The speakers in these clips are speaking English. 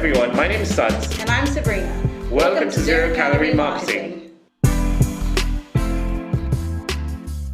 everyone, my name is Suds. And I'm Sabrina. Welcome to Zero Calorie Marketing.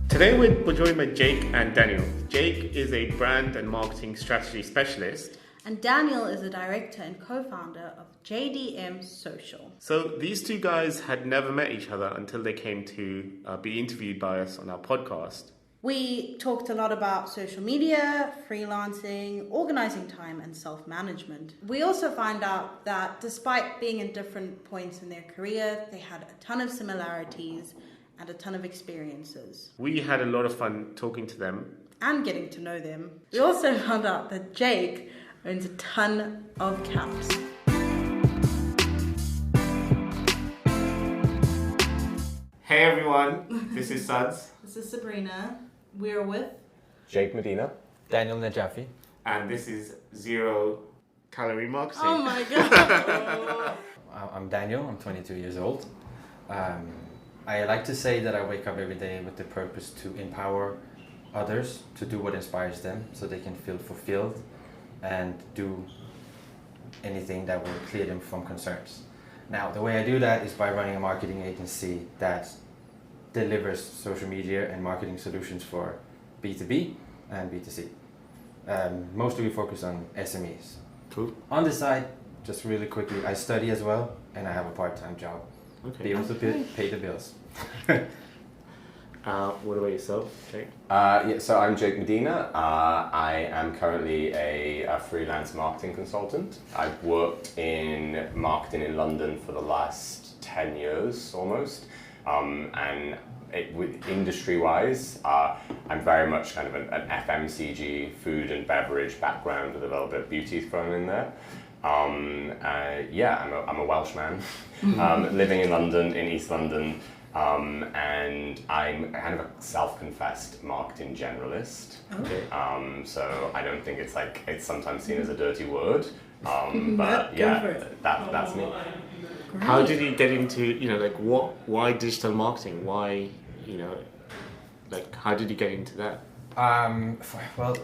Today we're joined by Jake and Daniel. Jake is a brand and marketing strategy specialist. And Daniel is the director and co-founder of JDM Social. So these two guys had never met each other until they came to be interviewed by us on our podcast. We talked a lot about social media, freelancing, organizing time, and self-management. We also find out that despite being in different points in their career, they had a ton of similarities and a ton of experiences. We had a lot of fun talking to them. And getting to know them. We also found out that Jake owns a ton of cats. Hey everyone, this is Suds. This is Sabrina. We're with Jake Medina. Daniel Najafi. And this is Zero Calorie Marketing. Oh my god. I'm Daniel, I'm 22 years old. I like to say that I wake up every day with the purpose to empower others to do what inspires them so they can feel fulfilled and do anything that will clear them from concerns. Now, the way I do that is by running a marketing agency that delivers social media and marketing solutions for B2B and B2C. Mostly we focus on SMEs. Cool. On the side, just really quickly, I study as well and I have a part-time job. Okay. Be able to pay the bills. What about yourself, Jake? So I'm Jake Medina. I am currently a freelance marketing consultant. I've worked in marketing in London for the last 10 years almost. And with industry-wise, I'm very much kind of an FMCG, food and beverage background with a little bit of beauty thrown in there. I'm a Welshman living in London, in East London. And I'm kind of a self-confessed marketing generalist. Okay. So I don't think it's sometimes seen as a dirty word. But yeah, that's me. Great. How did you get into, why digital marketing? Why, how did you get into that? Well,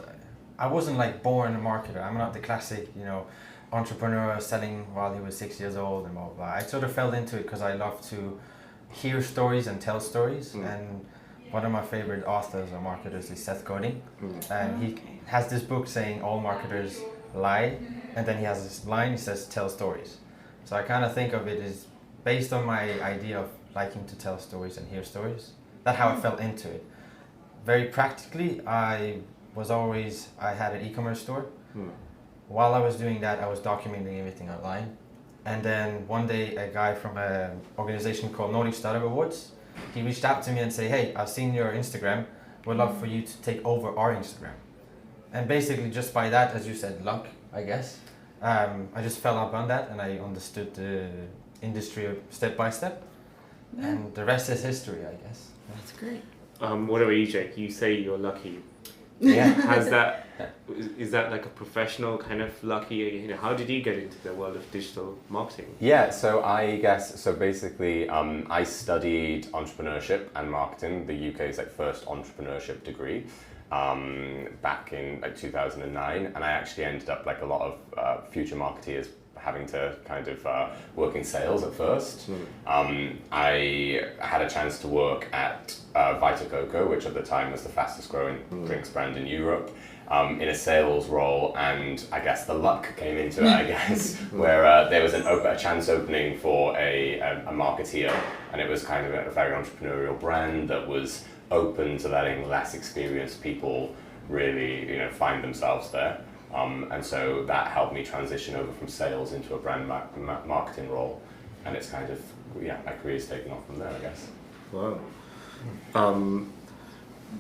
I wasn't born a marketer. I'm not the classic, entrepreneur selling while he was 6 years old and blah, blah, blah. I sort of fell into it because I love to hear stories and tell stories. And one of my favorite authors or marketers is Seth Godin. And he has this book saying all marketers lie. And then he has this line, he says, tell stories. So I kind of think of it as based on my idea of liking to tell stories and hear stories. That's how I fell into it. Very practically, I had an e-commerce store. While I was doing that, I was documenting everything online. And then one day, a guy from an organization called Nordic Startup Awards, he reached out to me and said, hey, I've seen your Instagram. We'd love for you to take over our Instagram. And basically just by that, as you said, luck, I guess. I just fell up on that and I understood the industry step by step. And the rest is history, I guess. That's great. What about you, Jake? You say you're lucky. Yeah. Is that like a professional kind of lucky? How did you get into the world of digital marketing? Yeah, so basically I studied entrepreneurship and marketing, the UK's first entrepreneurship degree, back in 2009, and I actually ended up like a lot of future marketeers having to kind of work in sales at first. I had a chance to work at Vita Coco, which at the time was the fastest growing drinks brand in Europe, in a sales role, and I guess the luck came into it, I guess, where there was a chance opening for a marketeer, and it was kind of a very entrepreneurial brand that was open to letting less experienced people really find themselves there. And so that helped me transition over from sales into a brand marketing role, and it's kind of my career's taken off from there, I guess. Wow.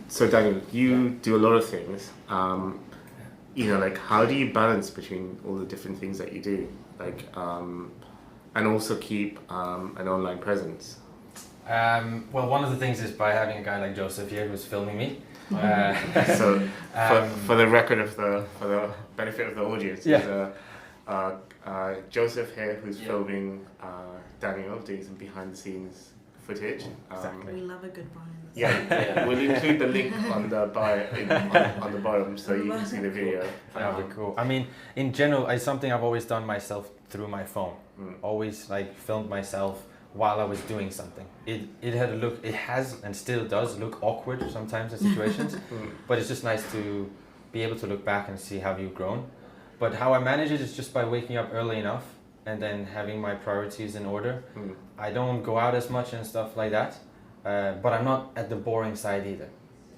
So Daniel, you do a lot of things. How do you balance between all the different things that you do, and also keep an online presence? Well, one of the things is by having a guy like Joseph here who's filming me. So, for the record for the benefit of the audience, Joseph here who's filming Daniel doing some behind the scenes footage. Exactly. We love a good behind the scenes. Yeah, we'll include the link on the on the bottom so you can see the video. That would be cool. I mean, in general, it's something I've always done myself through my phone. Always like filmed myself while I was doing something. It had a look. It has and still does look awkward sometimes in situations, but it's just nice to be able to look back and see how you've grown. But how I manage it is just by waking up early enough and then having my priorities in order. I don't go out as much and stuff like that, but I'm not at the boring side either.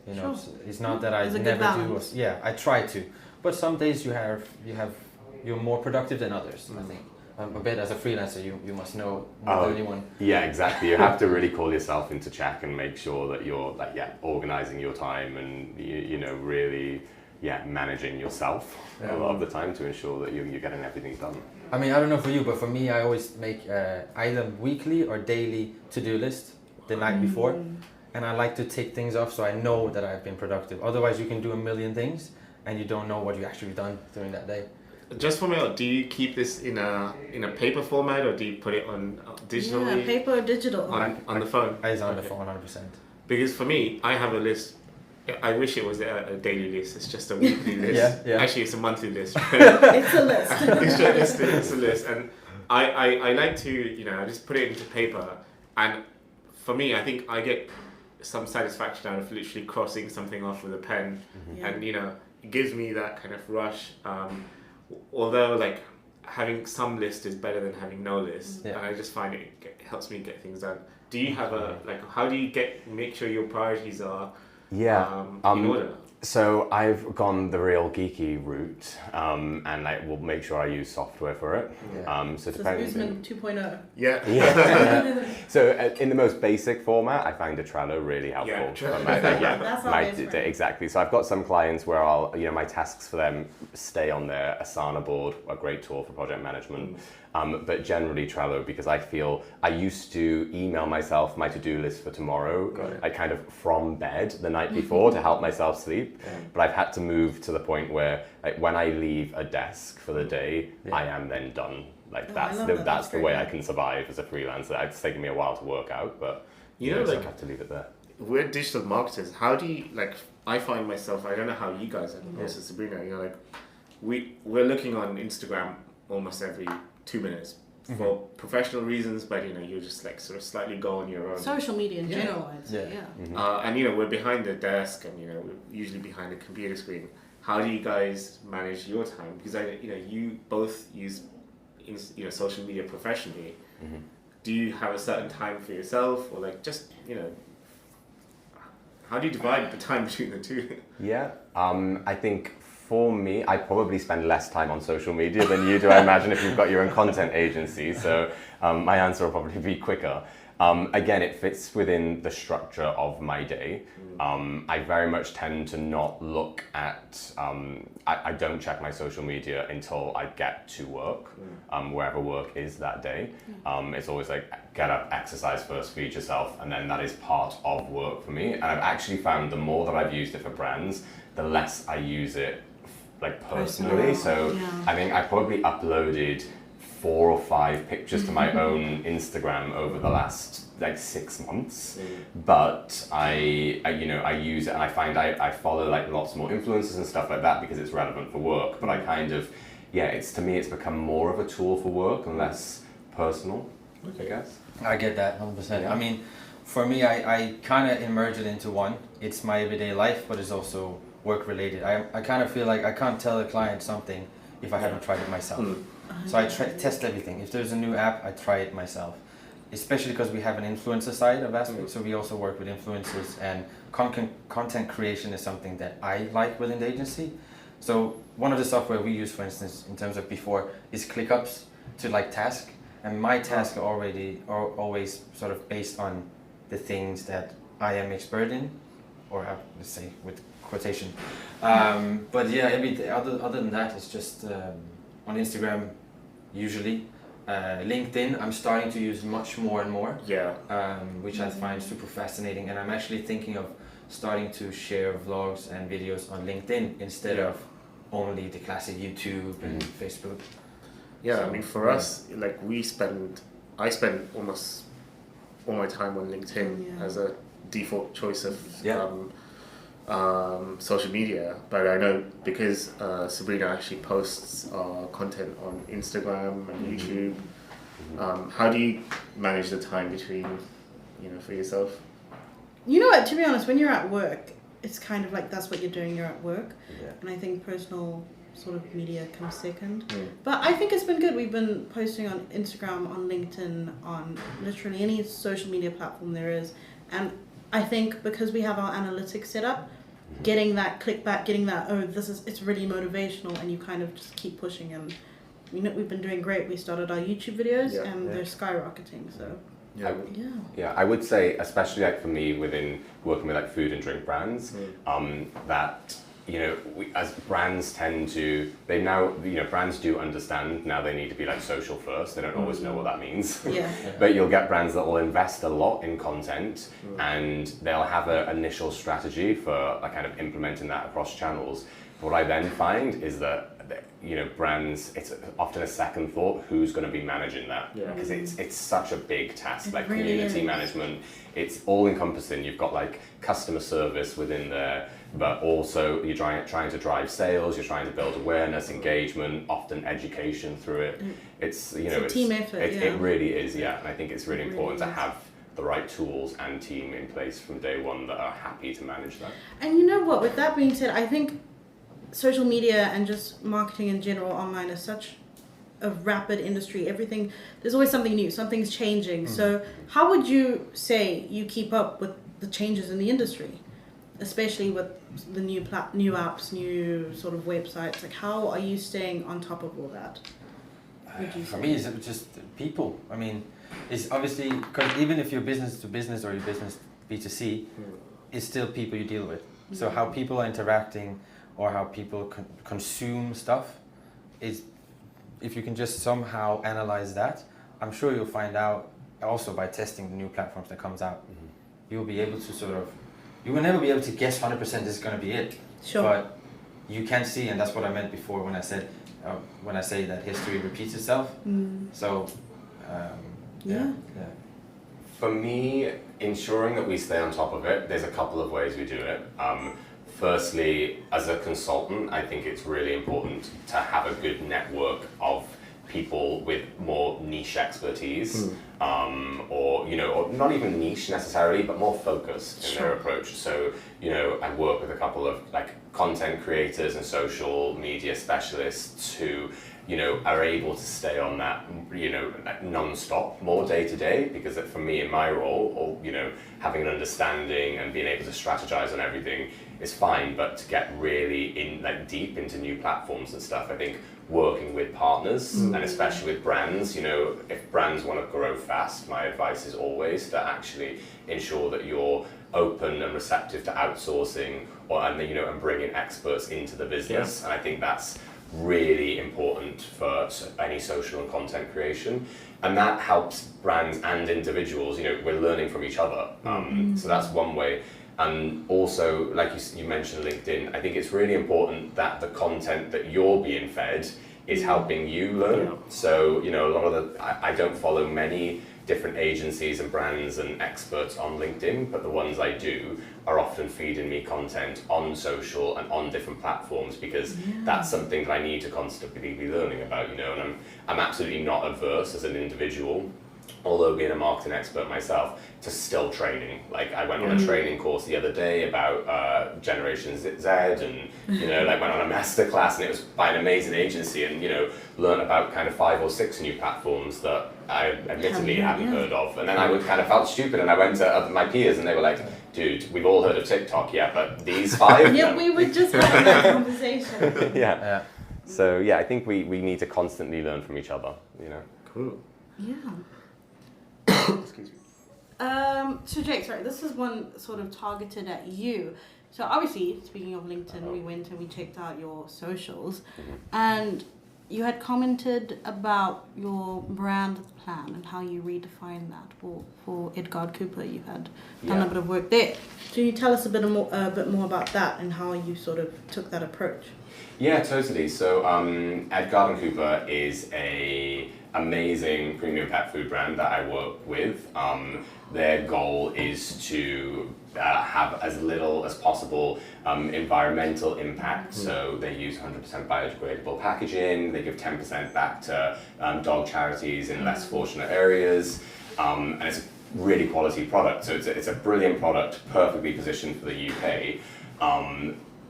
You know, Sure. it's not that I There's a good never do. balance. Yeah, I try to, but some days you're more productive than others. I think. A bit as a freelancer, you must know more than anyone. Yeah, exactly. You have to really call yourself into check and make sure that you're organizing your time and you know really managing yourself a lot of the time to ensure that you're getting everything done. I mean, I don't know for you, but for me, I always make either weekly or daily to-do list the night before, and I like to tick things off so I know that I've been productive. Otherwise, you can do a million things and you don't know what you actually done during that day. Just for me, do you keep this in a paper format or do you put it on digitally? Yeah, paper or digital. On the phone? It's on the phone, 100%. Because for me, I have a list. I wish it was a daily list. It's just a weekly list. Yeah. Actually, it's a monthly list. It's a list. It's a list. And I like to, I just put it into paper. And for me, I think I get some satisfaction out of literally crossing something off with a pen. And, it gives me that kind of rush. Although, like, having some list is better than having no list. And I just find it helps me get things done. Do you have how do you make sure your priorities are in order? So I've gone the real geeky route, and we'll make sure I use software for it. So depending. Usman 2.0. Yeah. So in the most basic format, I find a Trello really helpful. That's our base friend. Exactly. So I've got some clients where I'll, my tasks for them stay on their Asana board, a great tool for project management. But generally Trello, because I feel I used to email myself my to-do list for tomorrow, I kind of from bed the night before to help myself sleep. But I've had to move to the point where when I leave a desk for the day, I am then done. That's the way I can survive as a freelancer. It's taken me a while to work out, but so I have to leave it there. We're digital marketers. How do you I find myself, I don't know how you guys are, also Sabrina, we're looking on Instagram almost every 2 minutes for professional reasons, but you're just sort of slightly go on your own. Social media in general, I'd say, and we're behind the desk and we're usually behind a computer screen. How do you guys manage your time? Because you both use social media professionally. Do you have a certain time for yourself, or how do you divide the time between the two? I think for me, I probably spend less time on social media than you do, I imagine, if you've got your own content agency. So my answer will probably be quicker. Again, it fits within the structure of my day. I very much tend to not look at, I don't check my social media until I get to work, wherever work is that day. It's always get up, exercise first, feed yourself, and then that is part of work for me. And I've actually found the more that I've used it for brands, the less I use it personally. So I think I probably uploaded 4 or 5 pictures to my own Instagram over the last 6 months, but I use it, and I find I follow lots more influencers and stuff like that because it's relevant for work. But I kind of to me it's become more of a tool for work and less personal. I guess I get that 100%. I mean, for me, I kind of merge it into one. It's my everyday life, but it's also work related. I kind of feel like I can't tell a client something if I haven't tried it myself. So I test everything. If there's a new app, I try it myself. Especially because we have an influencer side of aspect, so we also work with influencers, and content creation is something that I like within the agency. So one of the software we use, for instance, in terms of before, is ClickUps to task, and my tasks are always sort of based on the things that I am expert in, or let's say with quotation. But other than that, it's just on Instagram usually. LinkedIn, I'm starting to use much more and more, which I find super fascinating, and I'm actually thinking of starting to share vlogs and videos on LinkedIn instead of only the classic YouTube and Facebook. Yeah, so, I mean, for us, I spend almost all my time on LinkedIn as a default choice of social media, but I know because Sabrina actually posts content on Instagram and YouTube. How do you manage the time between, for yourself? You know what? To be honest, when you're at work, it's kind of like that's what you're doing. You're at work, and I think personal sort of media comes second. But I think it's been good. We've been posting on Instagram, on LinkedIn, on literally any social media platform there is, and I think because we have our analytics set up, getting that click back, getting that it's really motivational, and you kind of just keep pushing. And we've been doing great. We started our YouTube videos, and they're skyrocketing. So. I would say, especially like for me within working with like food and drink brands, that we, as brands tend to, brands do understand now they need to be like social first. They don't always know what that means. But you'll get brands that will invest a lot in content, and they'll have an initial strategy for like kind of implementing that across channels. What I then find is that brands, it's often a second thought who's going to be managing that, because it's such a big task, like really community management. It's all encompassing. You've got like customer service within there, but also you're trying to drive sales, you're trying to build awareness, engagement, often education through it. It's a team effort. It really is, and I think it's really important to have the right tools and team in place from day one that are happy to manage that. And you know what, with that being said, I think social media and just marketing in general online is such a rapid industry. There's always something new, something's changing. So how would you say you keep up with the changes in the industry, especially with the new apps, new sort of websites? Like, how are you staying on top of all that? For me, it's just people. I mean, it's obviously, because even if you're business to business or you're business B2C, it's still people you deal with. So how people are interacting or how people consume stuff is, if you can just somehow analyze that, I'm sure you'll find out also by testing the new platforms that comes out. You'll be able to you will never be able to guess 100% this is going to be it. Sure. But you can see, and that's what I meant before when I said, when I say that history repeats itself. So, For me, ensuring that we stay on top of it, there's a couple of ways we do it. Firstly, as a consultant, I think it's really important to have a good network of people with more niche expertise, or not even niche necessarily, but more focused in their approach. So, I work with a couple of like content creators and social media specialists who, are able to stay on that, non-stop, more day to day, because for me in my role, or, having an understanding and being able to strategize on everything is fine, but to get really deep into new platforms and stuff, I think working with partners and especially with brands, if brands want to grow fast, my advice is always to actually ensure that you're open and receptive to outsourcing and bringing experts into the business. And I think that's really important for any social and content creation, and that helps brands and individuals. We're learning from each other, so that's one way. And also, like you mentioned LinkedIn, I think it's really important that the content that you're being fed is helping you learn. So a lot of I don't follow many different agencies and brands and experts on LinkedIn, but the ones I do are often feeding me content on social and on different platforms, because that's something that I need to constantly be learning about, and I'm absolutely not averse as an individual, although being a marketing expert myself, to still training. Like I went on a training course the other day about Generation Z, and went on a masterclass, and it was by an amazing agency, and learned about kind of 5 or 6 new platforms that I admittedly hadn't heard of. And then I would kind of felt stupid, and I went to my peers, and they were like, "Dude, we've all heard of TikTok, but these 5." We were just having that conversation. So I think we need to constantly learn from each other. Cool. Excuse me. So Jake, sorry, this is one sort of targeted at you. So obviously, speaking of LinkedIn, we went and we checked out your socials, and you had commented about your brand plan and how you redefine that for Edgard Cooper. You had done a bit of work there. Can you tell us a bit more about that and how you sort of took that approach? Yeah, totally. So Edgard & Cooper is a amazing premium pet food brand that I work with. Their goal is to have as little as possible environmental impact. So they use 100% biodegradable packaging. They give 10% back to dog charities in less fortunate areas. And it's a really quality product. So it's a brilliant product, perfectly positioned for the UK.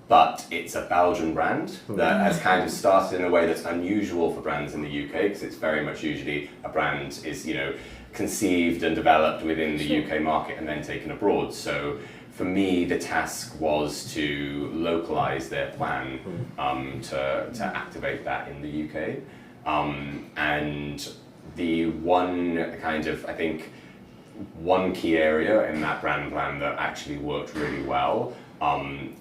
But it's a Belgian brand that has kind of started in a way that's unusual for brands in the UK, because it's very much usually a brand is, conceived and developed within the UK market and then taken abroad. So for me, the task was to localize their plan to activate that in the UK. And the one kind of, I think, one key area in that brand plan that actually worked really well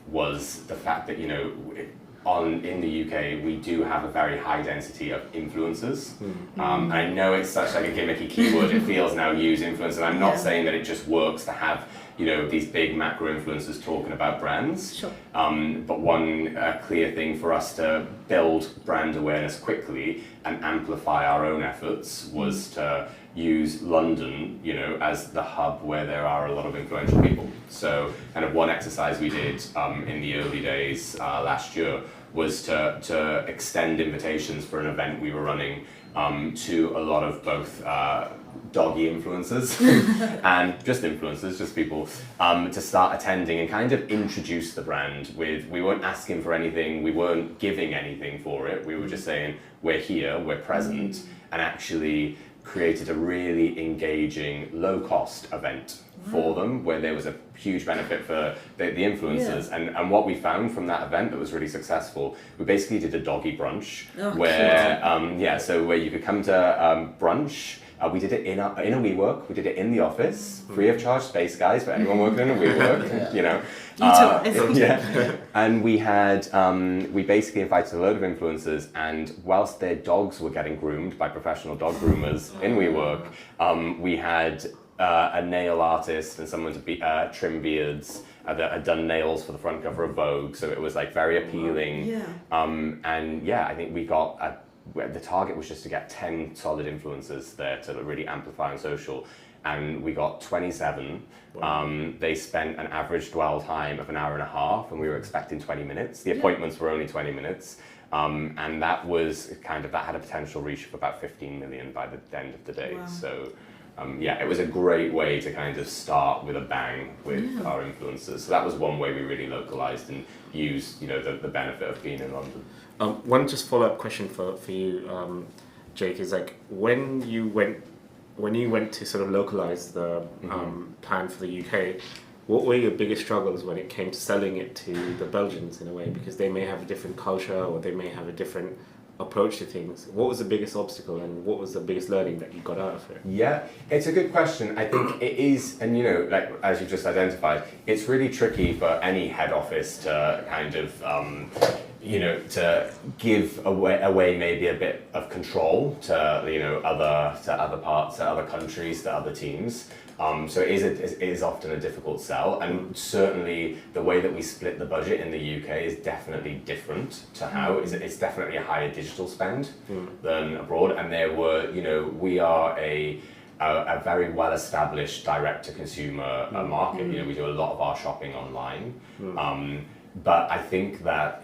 was the fact that, in the UK, we do have a very high density of influencers. I know it's such like a gimmicky keyword, it feels now use influence, and I'm not saying that it just works to have, these big macro influencers talking about brands. Sure. But one clear thing for us to build brand awareness quickly and amplify our own efforts was to use London, as the hub where there are a lot of influential people. So kind of one exercise we did in the early days last year was to extend invitations for an event we were running to a lot of both doggy influencers and just influencers, just people, to start attending and kind of introduce the brand with, we weren't asking for anything, we weren't giving anything for it, we were just saying, we're here, we're present, and actually created a really engaging, low-cost event for them, where there was a huge benefit for the influencers. And what we found from that event that was really successful, we basically did a doggy brunch, where so where you could come to brunch. We did it in a WeWork. We did it in the office, free of charge space, guys, for anyone working in a WeWork. And we had we basically invited a load of influencers, and whilst their dogs were getting groomed by professional dog groomers in WeWork, we had a nail artist and someone to trim beards that had done nails for the front cover of Vogue. So it was like very appealing. I think we got the target was just to get 10 solid influencers there to really amplify on social, and we got 27. They spent an average dwell time of an hour and a half, and we were expecting 20 minutes. The appointments were only 20 minutes, and that was that had a potential reach of about 15 million by the end of the day. So it was a great way to kind of start with a bang with our influencers. So that was one way we really localized and used, the benefit of being in London. One just follow-up question for you, Jake, is like when you went to sort of localize the plan for the UK, what were your biggest struggles when it came to selling it to the Belgians in a way, because they may have a different culture or they may have a different approach to things? What was the biggest obstacle and what was the biggest learning that you got out of it? Yeah, it's a good question. I think it is, and like as you just identified, it's really tricky for any head office to kind of to give away maybe a bit of control to other parts, to other countries, to other teams. So it is often a difficult sell, and certainly the way that we split the budget in the UK is definitely different to how it's definitely a higher digital spend than abroad. And there were, we are a very well-established direct-to-consumer market. We do a lot of our shopping online. But I think that,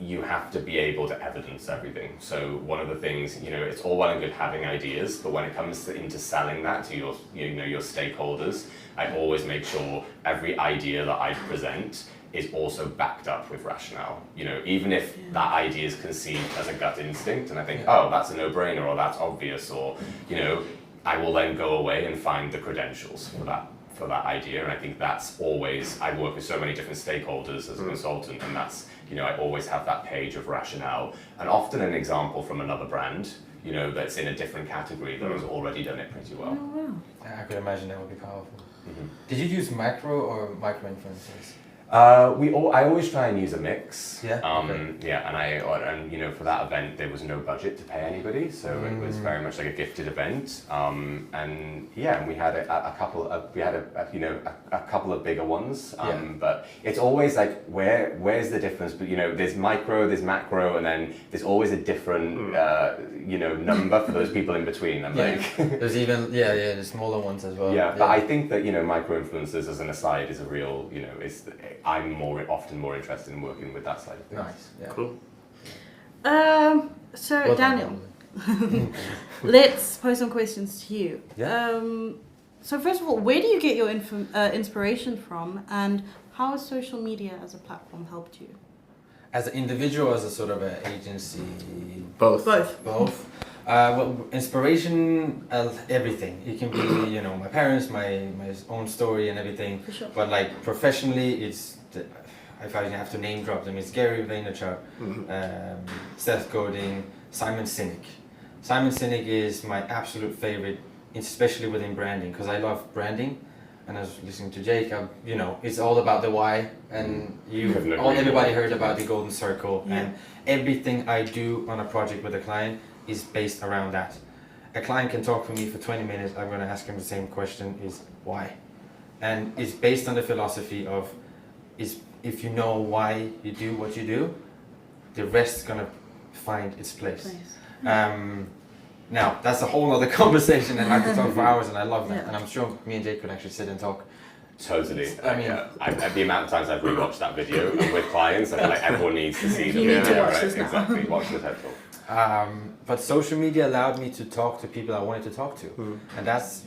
you have to be able to evidence everything. So one of the things, it's all well and good having ideas, but when it comes into selling that to your, your stakeholders, I always make sure every idea that I present is also backed up with rationale. Even if that idea is conceived as a gut instinct, and I think, oh, that's a no-brainer, or that's obvious, or, I will then go away and find the credentials for that idea. And I think that's always, I work with so many different stakeholders as a consultant, and that's, I always have that page of rationale, and often an example from another brand, that's in a different category that has already done it pretty well. I could imagine that would be powerful. Did you use macro or micro influencers? I always try and use a mix. Yeah. Yeah, and you know, for that event there was no budget to pay anybody, so it was very much like a gifted event. And yeah, and we had a couple of bigger ones. But it's always like where's the difference? But you know, there's micro, there's macro, and then there's always a different you know, number for those people in between. I'm like, there's even the smaller ones as well. Yeah, but I think that, you know, micro influencers as an aside is a real, you know, I'm often more interested in working with that side of things. Nice. Yeah. Cool. So Well Daniel, done. let's pose some questions to you. Yeah. So first of all, where do you get your inspiration from, and how has social media as a platform helped you? As an individual, as a sort of an agency. Both. Both. Well, inspiration, everything. It can be, you know, my parents, my own story and everything. For sure. But like professionally, if I have to name drop them, it's Gary Vaynerchuk, Seth Godin, Simon Sinek. Simon Sinek is my absolute favorite, especially within branding, because I love branding. And I was listening to Jacob, you know, it's all about the why, and everybody heard about the golden circle, and everything I do on a project with a client is based around that. A client can talk to me for 20 minutes, I'm going to ask him the same question, is why? And it's based on the philosophy of, if you know why you do what you do, the rest is going to find its place. Now, that's a whole other conversation, and I could talk for hours, and I love that. And I'm sure me and Jake could actually sit and talk. Totally. I mean, the amount of times I've rewatched that video with clients, I feel like everyone needs to see You need to watch this now. Exactly, watch the TED Talk. But social media allowed me to talk to people I wanted to talk to. And that's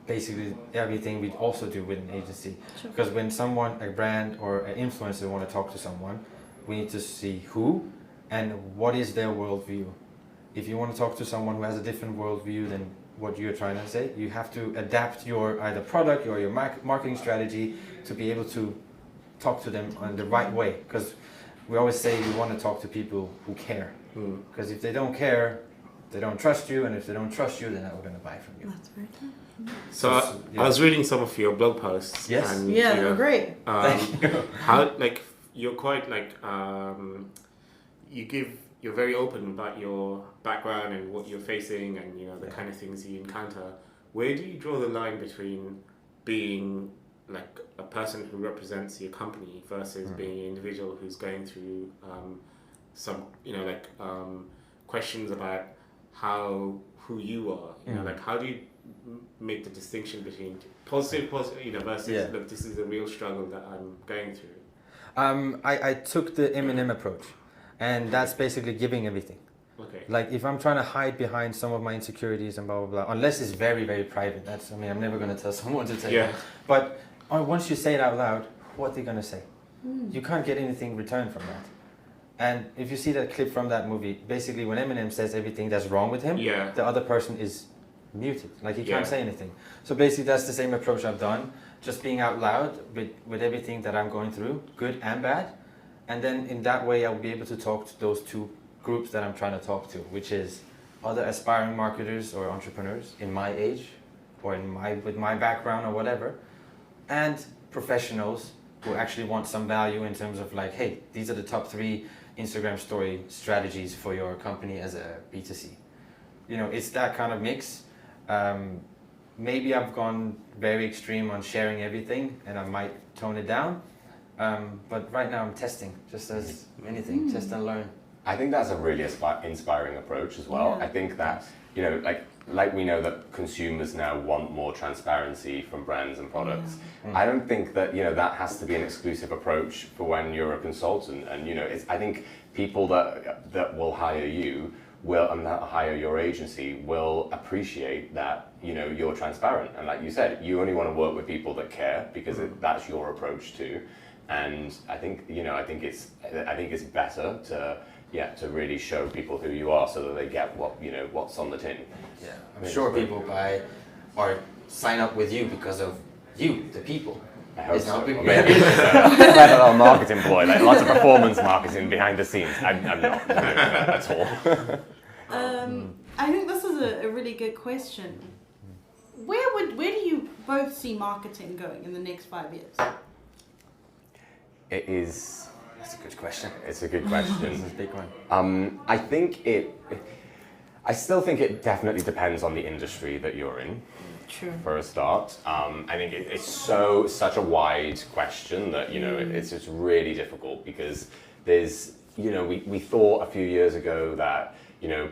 basically everything we also do with an agency. Sure. Because when someone, a brand or an influencer want to talk to someone, we need to see who and what is their worldview. If you want to talk to someone who has a different worldview than what you're trying to say, you have to adapt your either product or your marketing strategy to be able to talk to them in the right way. Because we always say we want to talk to people who care. Because if they don't care, they don't trust you, and if they don't trust you, they're not going to buy from you. That's very true. So I was reading some of your blog posts. Yes. And, Yeah, you know, great. Thank you. How, like, you're quite like you're very open about your background and what you're facing, and you know the kind of things you encounter. Where do you draw the line between being like a person who represents your company versus being an individual who's going through some, you know, like questions about who you are? You know, like how do you make the distinction between positive, you know, versus look, this is a real struggle that I'm going through? I took the Eminem approach, and that's basically giving everything. Okay. Like if I'm trying to hide behind some of my insecurities and blah blah blah, unless it's very very private. I'm never going to tell someone to take it. But once you say it out loud, what are they going to say? You can't get anything returned from that. And if you see that clip from that movie, basically when Eminem says everything that's wrong with him, the other person is muted. Like he can't say anything. So basically that's the same approach I've done. Just being out loud with everything that I'm going through, good and bad. And then in that way I'll be able to talk to those two groups that I'm trying to talk to, which is other aspiring marketers or entrepreneurs in my age or with my background or whatever, and professionals who actually want some value in terms of like, hey, these are the top 3 Instagram story strategies for your company as a B2C. You know, it's that kind of mix. Maybe I've gone very extreme on sharing everything and I might tone it down. But right now I'm testing, just as anything, test and learn. I think that's a really inspiring approach as well. I think that, you know, like we know that consumers now want more transparency from brands and products. I don't think that, you know, that has to be an exclusive approach for when you're a consultant. And, you know, I think people that will hire you and that hire your agency will appreciate that, you know, you're transparent. And like you said, you only want to work with people that care because that's your approach too. And I think, you know, I think it's better to really show people who you are so that they get what's on the tin. Yeah, I'm sure people buy or sign up with you because of you, the people. I hope so. Maybe it's like a little marketing ploy, like lots of performance marketing behind the scenes. I'm not at all. I think this is a really good question. Where do you both see marketing going in the next 5 years? It is. That's a good question. It's a good question. This is a big one. I think I still think it definitely depends on the industry that you're in. True. For a start, I think it's such a wide question that it's just really difficult because there's we thought a few years ago that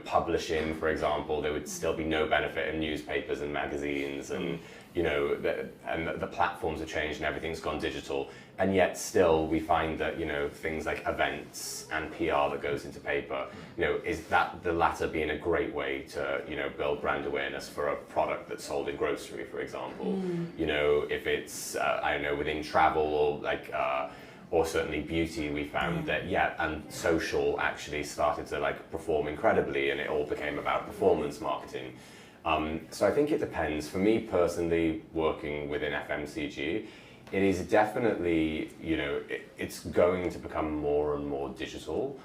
publishing, for example, there would still be no benefit in newspapers and magazines, and the platforms have changed and everything's gone digital, and yet still we find that things like events and PR that goes into paper, is that the latter being a great way to build brand awareness for a product that's sold in grocery, for example. If it's I don't know, within travel or certainly beauty, we found that and social actually started to perform incredibly, and it all became about performance marketing. So I think it depends. For me personally, working within FMCG, it is definitely, it's going to become more and more digital.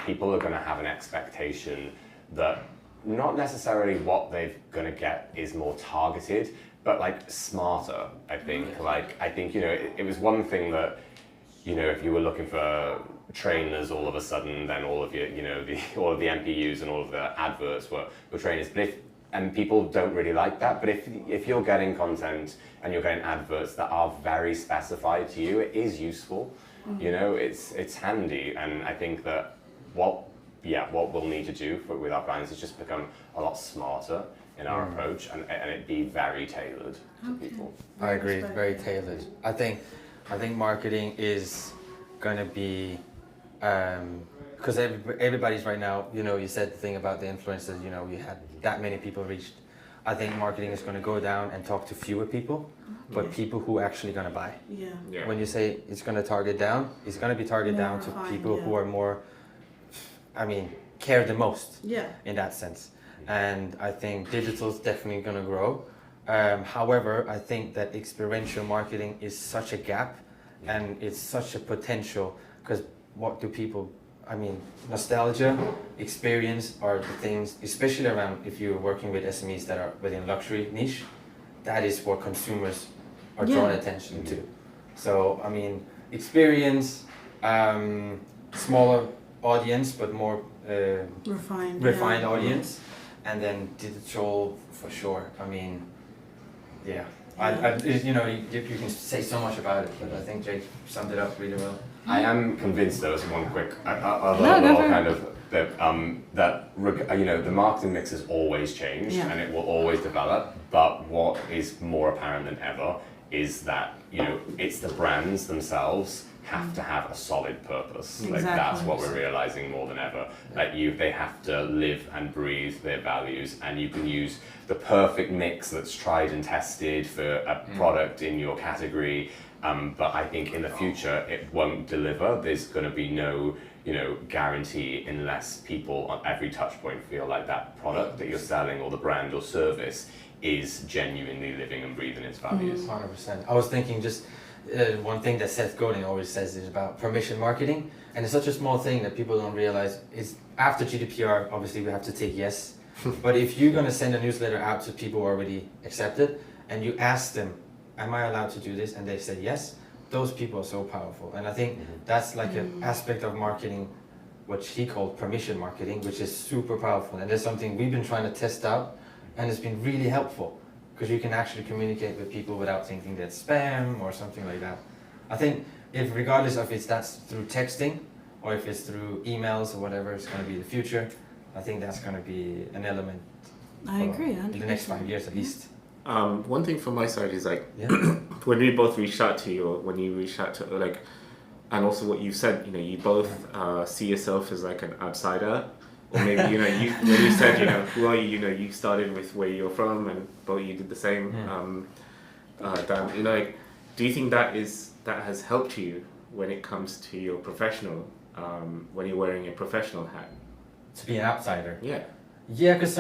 People are going to have an expectation that not necessarily what they're going to get is more targeted, but smarter, I think. I think, it was one thing that, if you were looking for trainers all of a sudden, then all of your, all of the MPUs and all of the adverts were trainers. But and people don't really like that. But if you're getting content and you're getting adverts that are very specified to you, it is useful. It's handy. And I think that what we'll need to do with our brands is just become a lot smarter in our approach and it be very tailored to people. I agree, very tailored. I think marketing is going to be, because everybody's right now, you said the thing about the influencers, you had that many people reached. I think marketing is going to go down and talk to fewer people, but people who are actually going to buy. Yeah. When you say it's going to target down, it's going to be targeted down to people who are more, care the most in that sense. And I think digital is definitely going to grow. However, I think that experiential marketing is such a gap and it's such a potential, because what do people, nostalgia, experience are the things, especially around if you're working with SMEs that are within luxury niche, that is what consumers are drawn attention to. So, experience, smaller audience, but more refined audience, and then digital for sure. You can say so much about it, but I think Jake summed it up really well. I am convinced, though, as one quick, the marketing mix has always changed and it will always develop. But what is more apparent than ever is that it's the brands themselves have to have a solid purpose. Exactly. That's what we're realizing more than ever. They have to live and breathe their values, and you can use the perfect mix that's tried and tested for a product in your category. But I think in the future it won't deliver. There's going to be no, guarantee unless people on every touch point feel like that product that you're selling or the brand or service is genuinely living and breathing its values. 100%. I was thinking just one thing that Seth Godin always says is about permission marketing, and it's such a small thing that people don't realize is after GDPR, obviously we have to take yes. But if you're going to send a newsletter out to people who already accepted and you ask them, am I allowed to do this? And they said yes, those people are so powerful. And I think that's an aspect of marketing, which he called permission marketing, which is super powerful. And that's something we've been trying to test out, and it's been really helpful because you can actually communicate with people without thinking that's spam or something like that. I think if regardless of if that's through texting or if it's through emails or whatever it's going to be in the future, I think that's going to be an element. I agree. In the next 5 years at least. One thing from my side is when we both reached out to you, or when you reached out to and also what you said, you both see yourself as an outsider, or maybe when you said who are you, you started with where you're from, and both you did the same. Dan, do you think that has helped you when it comes to your professional, when you're wearing a professional hat? To be an outsider. Yeah. Yeah, because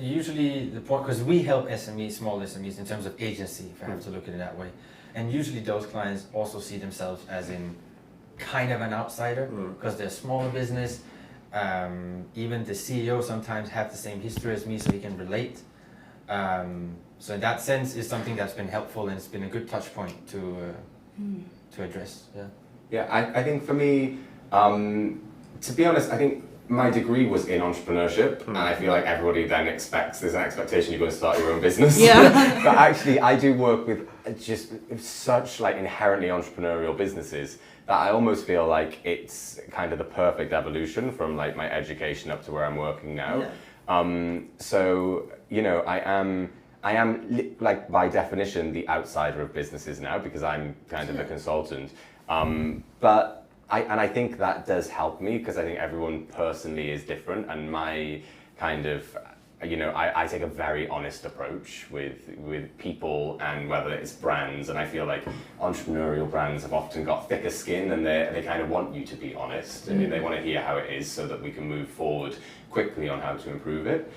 usually the point, because we help SMEs, small SMEs, in terms of agency, if I have to look at it that way, and usually those clients also see themselves as in kind of an outsider because they're a smaller business. Even the CEO sometimes have the same history as me, so he can relate. So in that sense, it's something that's been helpful, and it's been a good touch point to address. Yeah. Yeah, I think for me, to be honest, I think my degree was in entrepreneurship, and I feel like everybody then there's an expectation you're going to start your own business. Yeah. But actually, I do work with just such like inherently entrepreneurial businesses that I almost feel like it's kind of the perfect evolution from like my education up to where I'm working now. Yeah. So, you know, I am like by definition the outsider of businesses now because I'm kind of the consultant. But I think that does help me because I think everyone personally is different, and my kind of, you know, I take a very honest approach with people and whether it's brands, and I feel like entrepreneurial brands have often got thicker skin and they kind of want you to be honest and they want to hear how it is so that we can move forward quickly on how to improve it.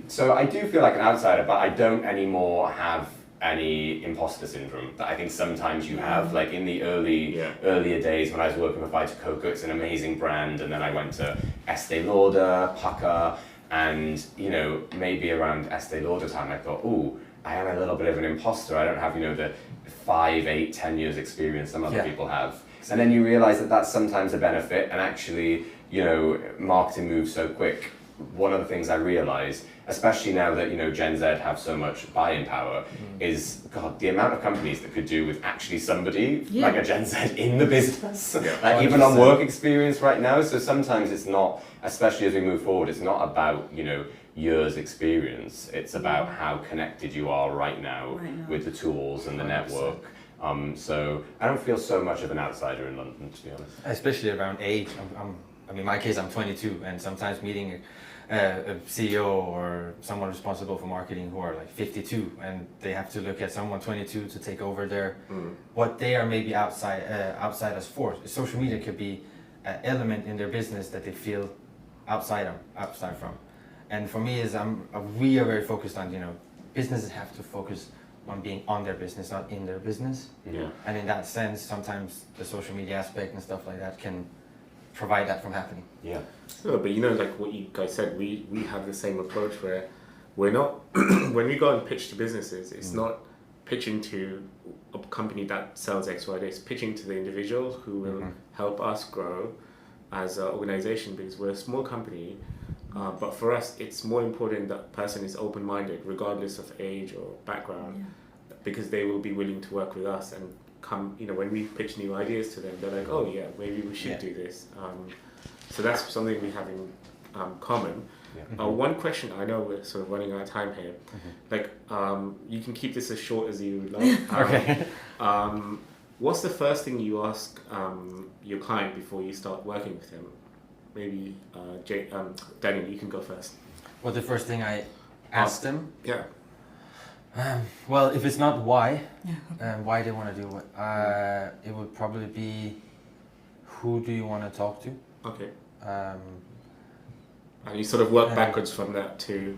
So I do feel like an outsider, but I don't anymore have any imposter syndrome that I think sometimes you have, like in the earlier days when I was working with Vita Coco. It's an amazing brand, and then I went to Estee Lauder, Pucker, and you know, maybe around Estee Lauder time I thought, ooh, I am a little bit of an imposter. I don't have, you know, the 5, 8, 10 years experience some other people have. And then you realize that that's sometimes a benefit, and actually, you know, marketing moves so quick. One of the things I realized, especially now that, you know, Gen Z have so much buying power, is, God, the amount of companies that could do with actually somebody like a Gen Z in the business, like even on work experience right now. So sometimes it's not, especially as we move forward, it's not about, you know, years experience. It's about how connected you are right now with the tools and the 100%. Network. So I don't feel so much of an outsider in London, to be honest. Especially around age. I mean, in my case, I'm 22, and sometimes meeting a CEO or someone responsible for marketing who are like 52, and they have to look at someone 22 to take over their what they are maybe outsiders for. Social media could be an element in their business that they feel outside from. And for me, we are very focused on, you know, businesses have to focus on being on their business, not in their business. Yeah. And in that sense, sometimes the social media aspect and stuff like that can provide that from happening. Yeah. No, but you know, like what you guys said, we have the same approach where we're not, when we go and pitch to businesses, it's not pitching to a company that sells X, Y, Z, it's pitching to the individual who will help us grow as an organization, because we're a small company. But for us, it's more important that person is open-minded, regardless of age or background, because they will be willing to work with us and come, you know, when we pitch new ideas to them, they're like, oh yeah, maybe we should do this. So that's something we have in common. One question, I know we're sort of running out of time here, like you can keep this as short as you like. Okay. What's the first thing you ask your client before you start working with them? Maybe Daniel, you can go first. Well, the first thing I ask them? Yeah. Well, if it's not why, why they want to do it, it would probably be, who do you want to talk to? Okay. And you sort of work backwards from that to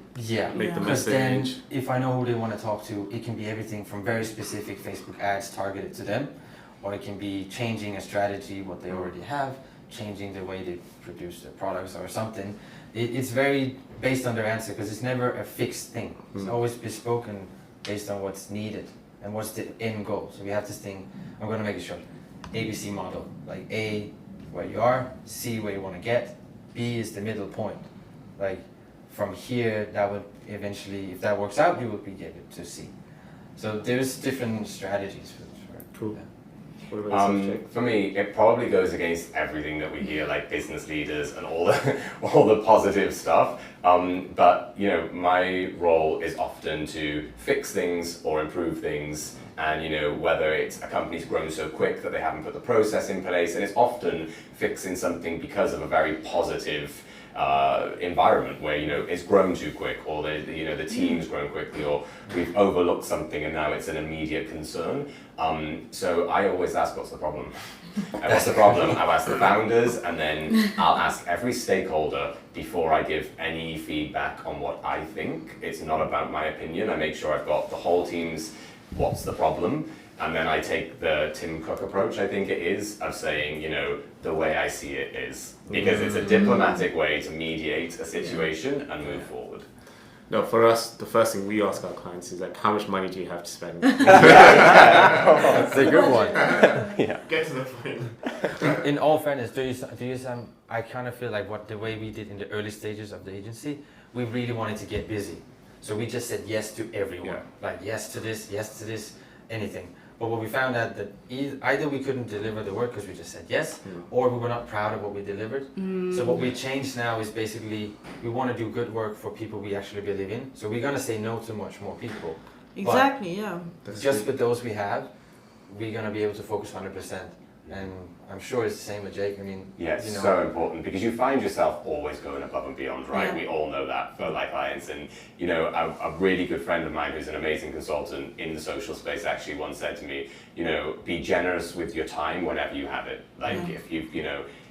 make the message. Then, if I know who they want to talk to, it can be everything from very specific Facebook ads targeted to them, or it can be changing a strategy, what they already have, changing the way they produce their products or something. It's very based on their answer, because it's never a fixed thing. It's always bespoke and based on what's needed and what's the end goal. So we have this thing, I'm going to make it short, ABC model, like A, where you are, C, where you want to get, B is the middle point. Like from here, that would eventually, if that works out, you will be able to C. So there's different strategies for Cool. that. For me, it probably goes against everything that we hear, like business leaders and all the positive stuff. But you know, my role is often to fix things or improve things. And you know, whether it's a company's grown so quick that they haven't put the process in place, and it's often fixing something because of a very positive environment where, you know, it's grown too quick, or the team's grown quickly, or we've overlooked something and now it's an immediate concern. So I always ask, what's the problem? What's the problem? I'll ask the founders, and then I'll ask every stakeholder before I give any feedback on what I think. It's not about my opinion. I make sure I've got the whole team's what's the problem. And then I take the Tim Cook approach, I think it is, of saying, you know, the way I see it is. Because it's a diplomatic way to mediate a situation and move forward. No, for us, the first thing we ask our clients is like, how much money do you have to spend? That's a good one. Yeah. Get to the point. In all fairness, I kind of feel like the way we did in the early stages of the agency, we really wanted to get busy. So we just said yes to everyone. Yeah. Like yes to this, anything. But what we found out that either we couldn't deliver the work because we just said yes, or we were not proud of what we delivered. So what we changed now is basically we want to do good work for people we actually believe in. So we're going to say no to much more people. Exactly, yeah. But just with those we have, we're going to be able to focus 100%. And I'm sure it's the same with Jake. I mean, yes, you know, so important because you find yourself always going above and beyond, right? Yeah. We all know that for like clients, and you know, a really good friend of mine who's an amazing consultant in the social space actually once said to me, you know, be generous with your time whenever you have it. Like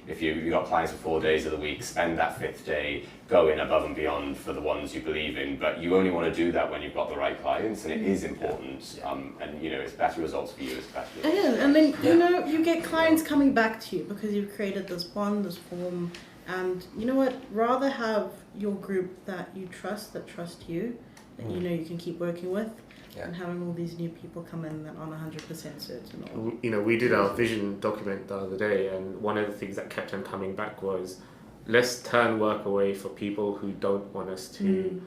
if you've got clients for 4 days of the week, spend that 5th day going above and beyond for the ones you believe in. But you only want to do that when you've got the right clients, and it is important. And you know, it's better results for you, especially. It is, and then you know you get clients coming back to you because you've created this bond, this form, and you know what? Rather have your group that you trust, that trust you, that you know you can keep working with, and having all these new people come in that aren't 100% certain. Or, You know, we did our vision document the other day, and one of the things that kept on coming back was, let's turn work away for people who don't want us to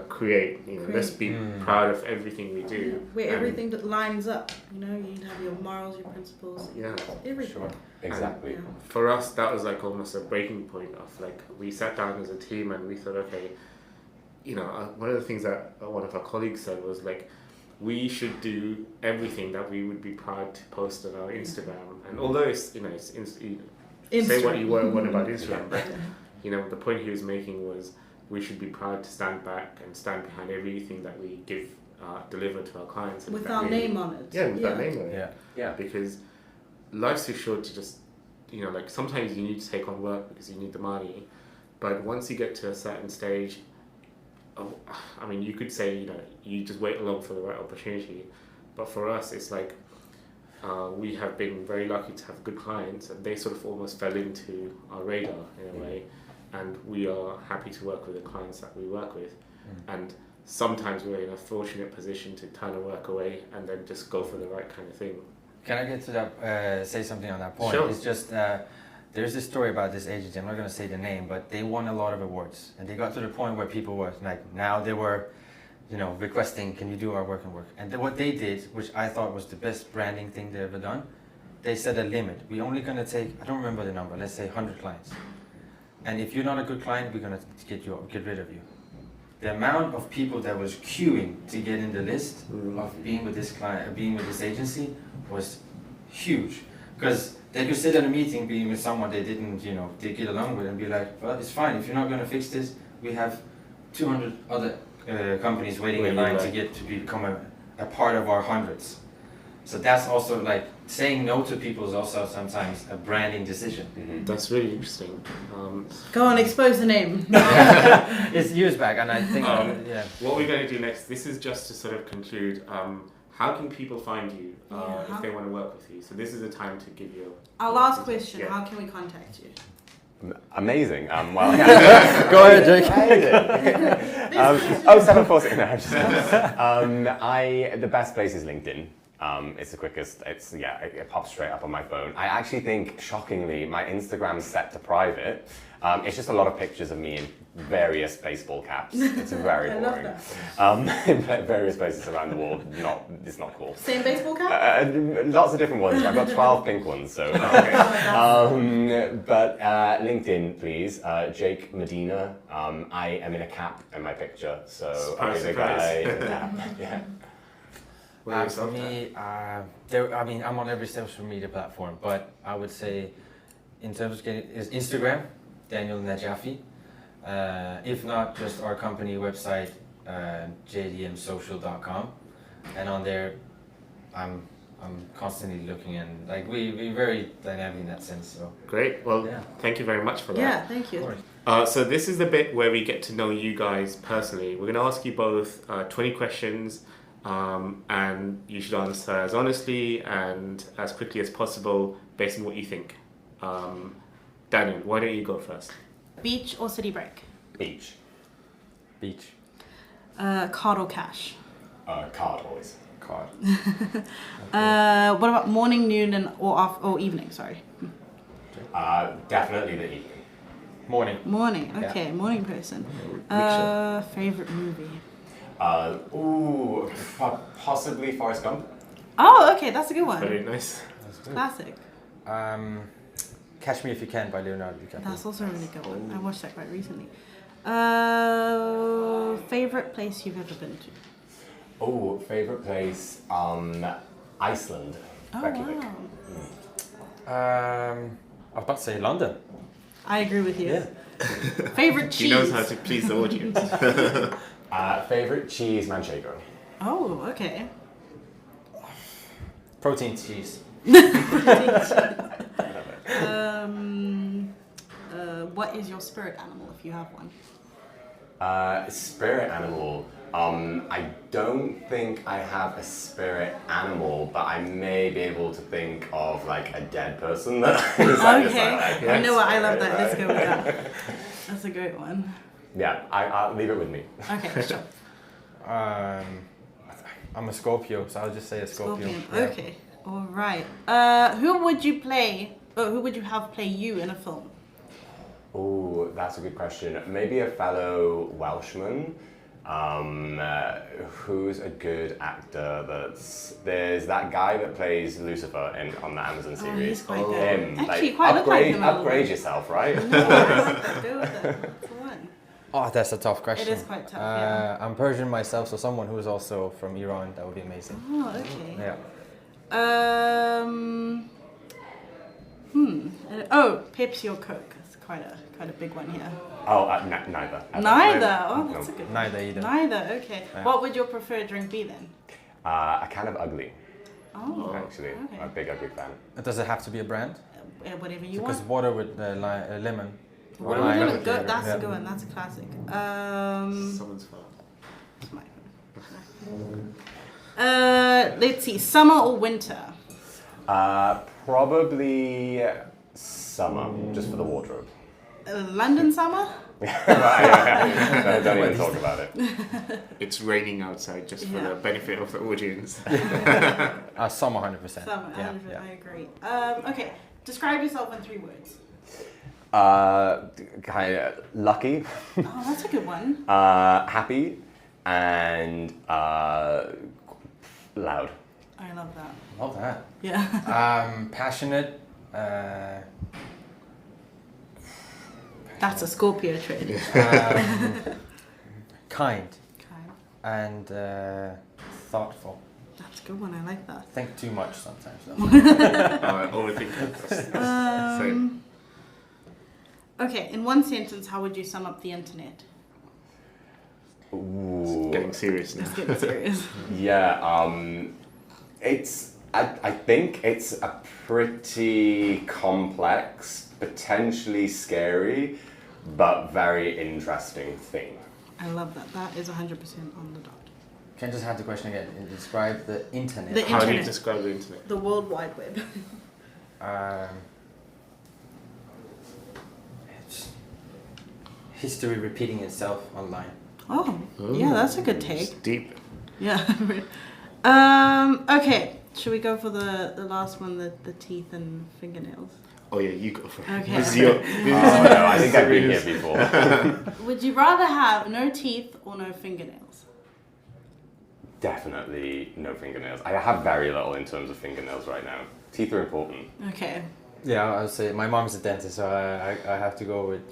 create. You know, let's be proud of everything we do. where everything that lines up. You know, you have your morals, your principles, Yeah. everything. Sure. Exactly. For us, that was like almost a breaking point of like, we sat down as a team and we thought, okay, you know, one of the things that one of our colleagues said was like, we should do everything that we would be proud to post on our Instagram. And although it's, you know, say what you want about Instagram, but you know, the point he was making was we should be proud to stand back and stand behind everything that we deliver to our clients. With our name on it. Yeah, with our name on it. Yeah. Yeah. Because life's too short to just, you know, like sometimes you need to take on work because you need the money. But once you get to a certain stage, I mean, you could say, you know, you just wait along for the right opportunity. But for us, it's like we have been very lucky to have good clients, and they sort of almost fell into our radar in a way. And we are happy to work with the clients that we work with. And sometimes we're in a fortunate position to turn a work away and then just go for the right kind of thing. Can I get to that? Say something on that point. Sure. It's just there's this story about this agency. I'm not going to say the name, but they won a lot of awards, and they got to the point where people were like, now they were, you know, requesting, can you do our work and work? And what they did, which I thought was the best branding thing they ever done, they set a limit. We're only going to take, I don't remember the number, let's say 100 clients. And if you're not a good client, we're going to get rid of you. The amount of people that was queuing to get in the list of being with this client, being with this agency, was huge. Because they could sit in a meeting being with someone they didn't, you know, they get along with and be like, well, it's fine. If you're not going to fix this, we have 200 other companies waiting in line to become a part of our hundreds. So that's also like saying no to people is also sometimes a branding decision. That's really interesting. Go on, expose the name. It's years back, and I think, What we're going to do next, this is just to sort of conclude, how can people find you if they want to work with you? So this is the time to give you Our last question, how can we contact you? Amazing. Well, go ahead, Jake. 0746. No, the best place is LinkedIn. It's the quickest. It pops straight up on my phone. I actually think, shockingly, my Instagram's set to private. It's just a lot of pictures of me in various baseball caps. It's very boring. In various places around the world. It's not cool. Same baseball cap? Lots of different ones. I've got 12 pink ones. So, but LinkedIn, please. Jake Medina. I am in a cap in my picture, so I'm the guy in the cap. Yeah. For me, I'm on every social media platform, but I would say, in terms of is Instagram, Daniel Najafi. If not, just our company website, jdmsocial.com, and on there, I'm constantly looking, and like we're very dynamic in that sense. So great. Well, thank you very much for that. Yeah, thank you. So this is the bit where we get to know you guys personally. We're going to ask you both 20 questions. And you should answer as honestly and as quickly as possible based on what you think. Daniel, why don't you go first? Beach or city break? Beach. Beach. Card or cash? Card always. Card. What about morning, noon, or evening? Sorry. Definitely the evening. Morning. Morning. Yeah. Okay, morning person. Favorite movie? Possibly Forrest Gump. Oh, okay, that's a good one. Very nice. Classic. Catch Me If You Can by Leonardo DiCaprio. That's also a really good one. I watched that quite recently. Favorite place you've ever been to? Favorite place? Iceland. Oh, Reykjavik. wow. I was about to say London. I agree with you. Yeah. Favorite cheese? He knows how to please the audience. Favorite cheese, manchego. Oh, okay. Protein cheese. What is your spirit animal if you have one? Spirit animal. I don't think I have a spirit animal, but I may be able to think of like a dead person. Okay. You know what? I love that. Let's go with that. That's a great one. Yeah, I'll leave it with me. Okay, sure. I'm a Scorpio, so I'll just say a Scorpio. Scorpion. Yeah. Okay. All right. Who would you play? Who would you have play you in a film? Oh, that's a good question. Maybe a fellow Welshman. Who's a good actor? There's that guy that plays Lucifer on the Amazon series. Oh, he's quite good. Him. Actually, quite look like him a little Upgrade bit. yourself, right? No, I like that. Go with it. That's the one. Oh, that's a tough question. It is quite tough, yeah. I'm Persian myself, so someone who's also from Iran, that would be amazing. Oh, okay. Yeah. Pepsi or Coke? That's quite a big one here. Neither. Neither. Oh, that's a good one. Neither either. Neither. Okay. Yeah. What would your preferred drink be then? A can of ugly, Oh, actually. okay. I'm a big ugly fan. Does it have to be a brand? Whatever you Because want. water with lemon. Water Lime. with lemon. Good. That's Yeah. a good one. That's a classic. Someone's fault. Let's see. Summer or winter? Probably summer, just for the wardrobe. London summer? No, don't even talk about it. It's raining outside just for the benefit of the audience. Summer 100%. Summer. Yeah, 100%, yeah. I agree. Okay. Describe yourself in 3 words. Kind of lucky, Oh, that's a good one. happy, and loud. I love that. Love that. Yeah. Passionate. That's a Scorpio trait. Kind. Kind. And thoughtful. That's a good one. I like that. Think too much sometimes. Though. Overthinking. Same. Okay, in one sentence, how would you sum up the internet? Ooh. Getting serious now. Let's get serious. Yeah, I think it's a pretty complex, potentially scary, but very interesting thing. I love that. That is 100% on the dot. Can I just have the question again? Describe the internet. The How do you internet. describe the internet? The World Wide Web. It's history repeating itself online. Oh, yeah, that's a good It's take. deep. Yeah. Okay, should we go for the last one, the teeth and fingernails? Oh yeah, you go for it. Okay. This is your, No, I think I've been here before. Would you rather have no teeth or no fingernails? Definitely no fingernails. I have very little in terms of fingernails right now. Teeth are important. Okay. Yeah, I would say my mom's a dentist, so I have to go with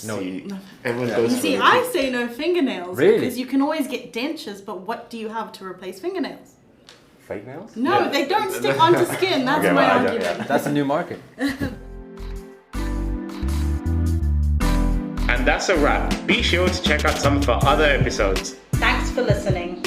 no. See, everyone Yeah. goes You for see, the I teeth. say no fingernails Really? because you can always get dentures, but what do you have to replace fingernails? Fake nails? No, Yeah. they don't stick onto skin. That's Okay, my well, I don't- argument. That's a new market. And that's a wrap. Be sure to check out some of our other episodes. Thanks for listening.